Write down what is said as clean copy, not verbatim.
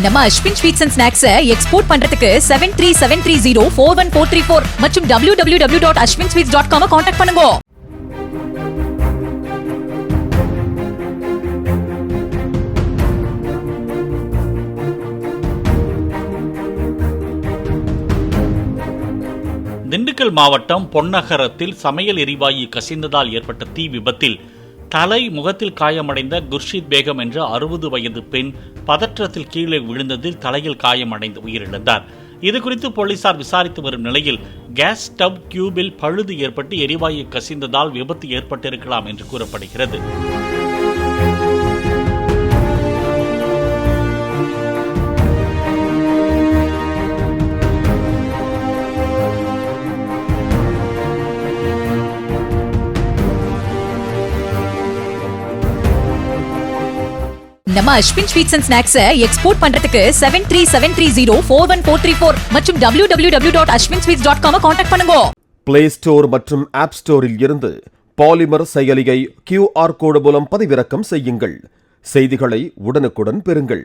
நம்ம Ashwin sweets and snacks export பண்றதுக்கு 7373041434 மற்றும் www.ashwinsweets.com கான்டாக்ட் பண்ணுங்க. திண்டுக்கல் மாவட்டம் பொன்னகரத்தில் சமையல் எரிவாயு கசிந்ததால் ஏற்பட்ட தீ விபத்தில் தலை முகத்தில் காயமடைந்த குர்ஷித் பேகம் என்ற 60 வயது பெண் பதற்றத்தில் கீழே விழுந்ததில் தலையில் காயமடைந்து உயிரிழந்தார். இதுகுறித்து போலீசார் விசாரித்து வரும் நிலையில் கேஸ் ஸ்டவ் டியூபில் பழுது ஏற்பட்டு எரிவாயு கசிந்ததால் விபத்து ஏற்பட்டிருக்கலாம் என்று கூறப்படுகிறது. நம்ம Ashwin sweets and snacks export பண்றதுக்கு 7373041434 மற்றும் www.ashwinsweets.com கான்டாக்ட் பண்ணுங்க. பிளே ஸ்டோர் மற்றும் ஆப் ஸ்டோரில் இருந்து பாலிமர் செயலியை QR கோடு மூலம் பதிவிறக்கம் செய்யுங்கள். செய்திகளை உடனுக்குடன் பெறுங்கள்.